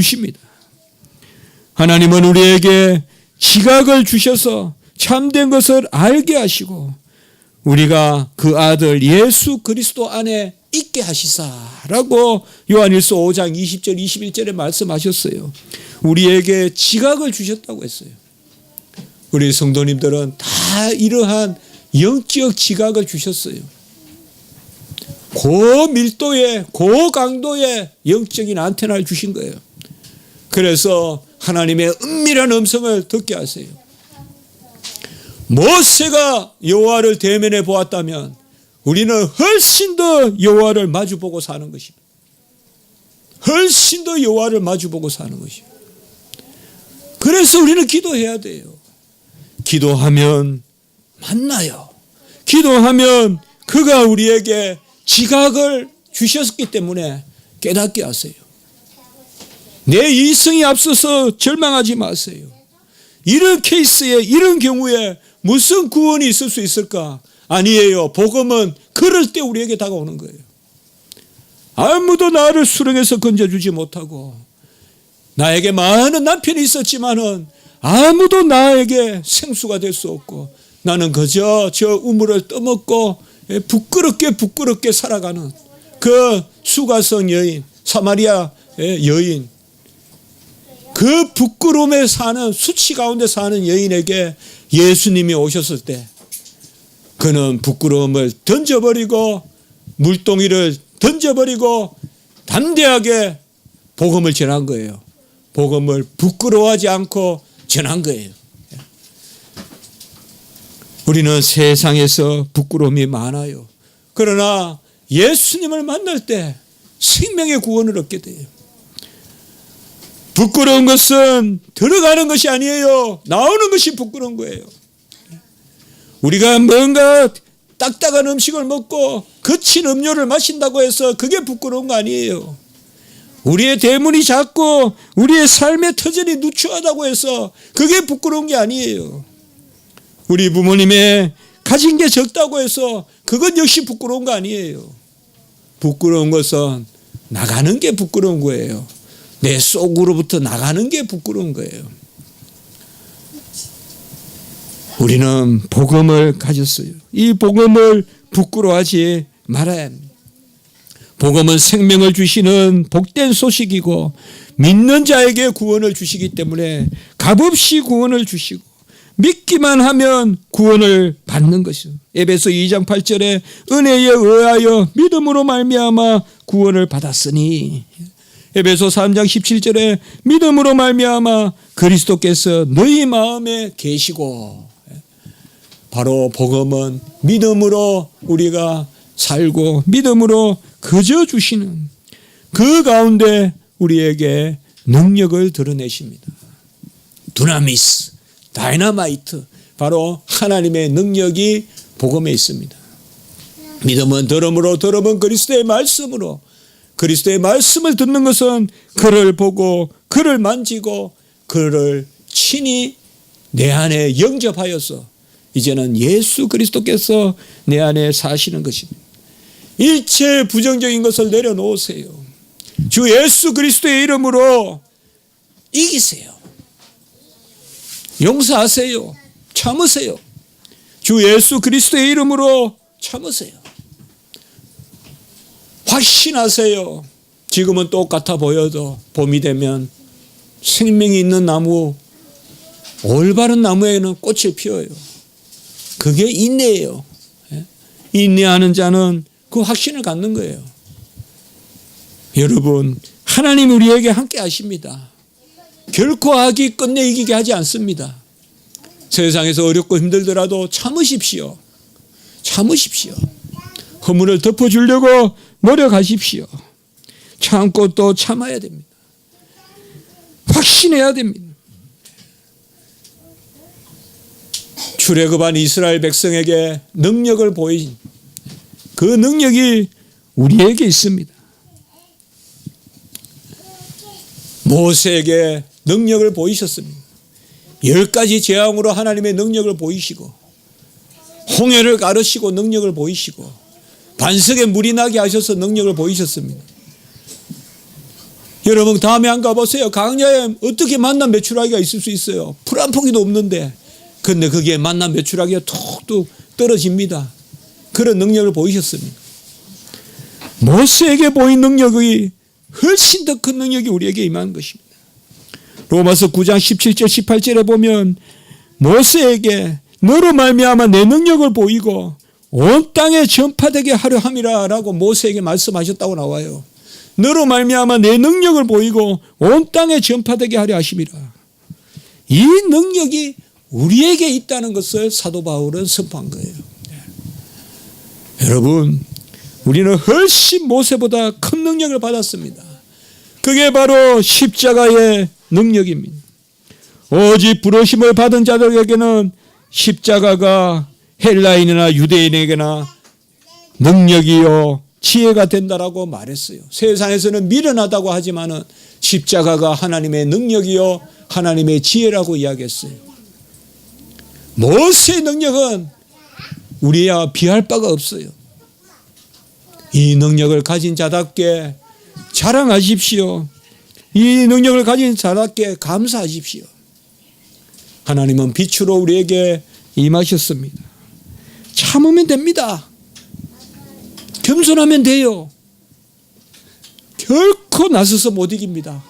주십니다. 하나님은 우리에게 지각을 주셔서 참된 것을 알게 하시고 우리가 그 아들 예수 그리스도 안에 있게 하시사라고 요한일서 5장 20절 21절에 말씀하셨어요. 우리에게 지각을 주셨다고 했어요. 우리 성도님들은 다 이러한 영적 지각을 주셨어요. 고밀도의 고강도의 영적인 안테나를 주신 거예요. 그래서 하나님의 은밀한 음성을 듣게 하세요. 모세가 여호와를 대면해 보았다면 우리는 훨씬 더 여호와를 마주보고 사는 것입니다. 훨씬 더 여호와를 마주보고 사는 것입니다. 그래서 우리는 기도해야 돼요. 기도하면 만나요. 기도하면 그가 우리에게 지각을 주셨기 때문에 깨닫게 하세요. 내 이성이 앞서서 절망하지 마세요. 이런 케이스에 이런 경우에 무슨 구원이 있을 수 있을까? 아니에요. 복음은 그럴 때 우리에게 다가오는 거예요. 아무도 나를 수렁에서 건져주지 못하고 나에게 많은 남편이 있었지만은 아무도 나에게 생수가 될 수 없고 나는 그저 저 우물을 떠먹고 부끄럽게 살아가는 그 수가성 여인, 사마리아 여인, 그 부끄러움에 사는 수치 가운데 사는 여인에게 예수님이 오셨을 때 그는 부끄러움을 던져버리고 물동이를 던져버리고 담대하게 복음을 전한 거예요. 복음을 부끄러워하지 않고 전한 거예요. 우리는 세상에서 부끄러움이 많아요. 그러나 예수님을 만날 때 생명의 구원을 얻게 돼요. 부끄러운 것은 들어가는 것이 아니에요. 나오는 것이 부끄러운 거예요. 우리가 뭔가 딱딱한 음식을 먹고 거친 음료를 마신다고 해서 그게 부끄러운 거 아니에요. 우리의 대문이 작고 우리의 삶의 터전이 누추하다고 해서 그게 부끄러운 게 아니에요. 우리 부모님의 가진 게 적다고 해서 그것 역시 부끄러운 거 아니에요. 부끄러운 것은 나가는 게 부끄러운 거예요. 내 속으로부터 나가는 게 부끄러운 거예요. 우리는 복음을 가졌어요. 이 복음을 부끄러워하지 말아야 합니다. 복음은 생명을 주시는 복된 소식이고 믿는 자에게 구원을 주시기 때문에 값없이 구원을 주시고 믿기만 하면 구원을 받는 것이죠. 에베소 2장 8절에 은혜에 의하여 믿음으로 말미암아 구원을 받았으니, 에베소 3장 17절에 믿음으로 말미암아 그리스도께서 너희 마음에 계시고, 바로 복음은 믿음으로 우리가 살고 믿음으로 거저 주시는 그 가운데 우리에게 능력을 드러내십니다. 두나미스, 다이너마이트, 바로 하나님의 능력이 복음에 있습니다. 믿음은 들음으로, 들음은 그리스도의 말씀으로. 그리스도의 말씀을 듣는 것은 그를 보고 그를 만지고 그를 친히 내 안에 영접하여서 이제는 예수 그리스도께서 내 안에 사시는 것입니다. 일체 부정적인 것을 내려놓으세요. 주 예수 그리스도의 이름으로 이기세요. 용서하세요. 참으세요. 주 예수 그리스도의 이름으로 참으세요. 확신하세요. 지금은 똑같아 보여도 봄이 되면 생명이 있는 나무, 올바른 나무에는 꽃을 피워요. 그게 인내예요. 인내하는 자는 그 확신을 갖는 거예요. 여러분, 하나님 우리에게 함께 하십니다. 결코 악이 끝내 이기게 하지 않습니다. 세상에서 어렵고 힘들더라도 참으십시오. 참으십시오. 허물을 덮어주려고 노력하십시오. 참고 또 참아야 됩니다. 확신해야 됩니다. 출애굽한 이스라엘 백성에게 능력을 보인 그 능력이 우리에게 있습니다. 모세에게 능력을 보이셨습니다. 10가지 재앙으로 하나님의 능력을 보이시고, 홍해를 가르시고 능력을 보이시고, 반석에 물이 나게 하셔서 능력을 보이셨습니다. 여러분 다음에 안 가보세요. 강야에 어떻게 만남 매출하기가 있을 수 있어요? 풀 한 포기도 없는데. 근데 그게 만남 매출하기가 툭툭 떨어집니다. 그런 능력을 보이셨습니다. 모세에게 보인 능력이 훨씬 더 큰 능력이 우리에게 임한 것입니다. 로마서 9장 17절 18절에 보면 모세에게 너로 말미암아 내 능력을 보이고 온 땅에 전파되게 하려 함이라 라고 모세에게 말씀하셨다고 나와요. 너로 말미암아 내 능력을 보이고 온 땅에 전파되게 하려 하심이라. 이 능력이 우리에게 있다는 것을 사도 바울은 선포한 거예요. 여러분, 우리는 훨씬 모세보다 큰 능력을 받았습니다. 그게 바로 십자가의 능력입니다. 오직 부르심을 받은 자들에게는 십자가가 헬라인이나 유대인에게나 능력이요 지혜가 된다라고 말했어요. 세상에서는 미련하다고 하지만은 십자가가 하나님의 능력이요 하나님의 지혜라고 이야기했어요. 모세의 능력은 우리와 비할 바가 없어요. 이 능력을 가진 자답게 자랑하십시오. 이 능력을 가진 자답게 감사하십시오. 하나님은 빛으로 우리에게 임하셨습니다. 참으면 됩니다. 겸손하면 돼요. 결코 나서서 못 이깁니다.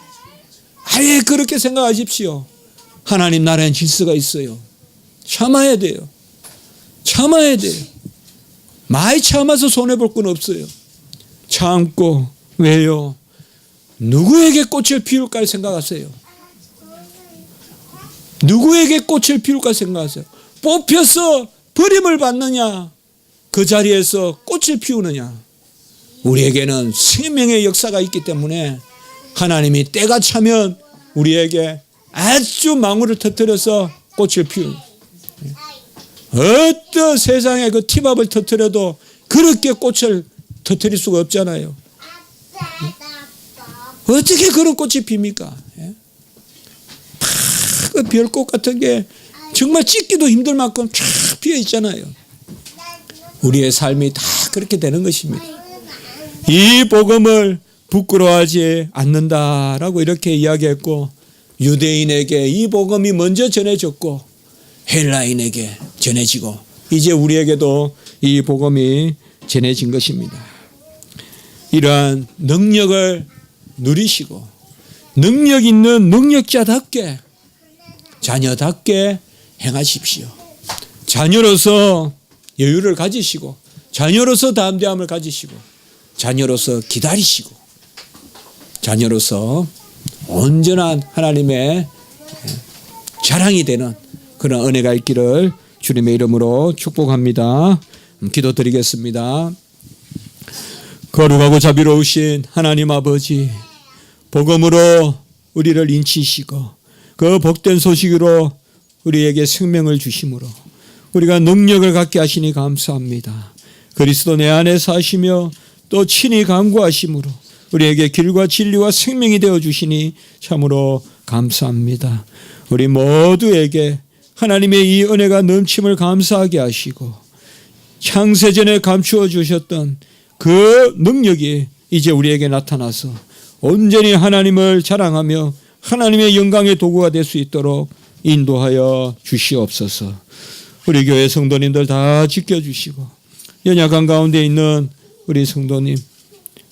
아예 그렇게 생각하십시오. 하나님 나라엔 질서가 있어요. 참아야 돼요. 참아야 돼요. 많이 참아서 손해볼 건 없어요. 참고 왜요? 누구에게 꽃을 피울까 생각하세요. 누구에게 꽃을 피울까 생각하세요. 뽑혀서 버림을 받느냐 그 자리에서 꽃을 피우느냐. 우리에게는 생명의 역사가 있기 때문에 하나님이 때가 차면 우리에게 아주 망울을 터뜨려서 꽃을 피우는, 어떤 세상에 그 티밥을 터뜨려도 그렇게 꽃을 터뜨릴 수가 없잖아요. 어떻게 그런 꽃이 핍니까? 그 별꽃 같은 게 정말 찍기도 힘들 만큼 쫙 피어 있잖아요. 우리의 삶이 다 그렇게 되는 것입니다. 이 복음을 부끄러워하지 않는다라고 이렇게 이야기했고, 유대인에게 이 복음이 먼저 전해졌고 헬라인에게 전해지고 이제 우리에게도 이 복음이 전해진 것입니다. 이러한 능력을 누리시고 능력 있는 능력자답게 자녀답게 행하십시오. 자녀로서 여유를 가지시고 자녀로서 담대함을 가지시고 자녀로서 기다리시고 자녀로서 온전한 하나님의 자랑이 되는 그런 은혜가 있기를 주님의 이름으로 축복합니다. 기도드리겠습니다. 거룩하고 자비로우신 하나님 아버지, 복음으로 우리를 인치시고 그 복된 소식으로 우리에게 생명을 주심으로 우리가 능력을 갖게 하시니 감사합니다. 그리스도 내 안에 사시며 또 친히 간구하심으로 우리에게 길과 진리와 생명이 되어주시니 참으로 감사합니다. 우리 모두에게 하나님의 이 은혜가 넘침을 감사하게 하시고 창세전에 감추어 주셨던 그 능력이 이제 우리에게 나타나서 온전히 하나님을 자랑하며 하나님의 영광의 도구가 될 수 있도록 인도하여 주시옵소서. 우리 교회 성도님들 다 지켜주시고 연약한 가운데 있는 우리 성도님,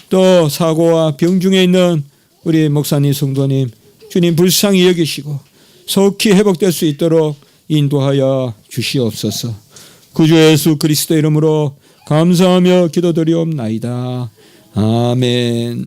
또 사고와 병 중에 있는 우리 목사님 성도님, 주님 불쌍히 여기시고 속히 회복될 수 있도록 인도하여 주시옵소서. 구주 예수 그리스도 이름으로 감사하며 기도드리옵나이다. 아멘.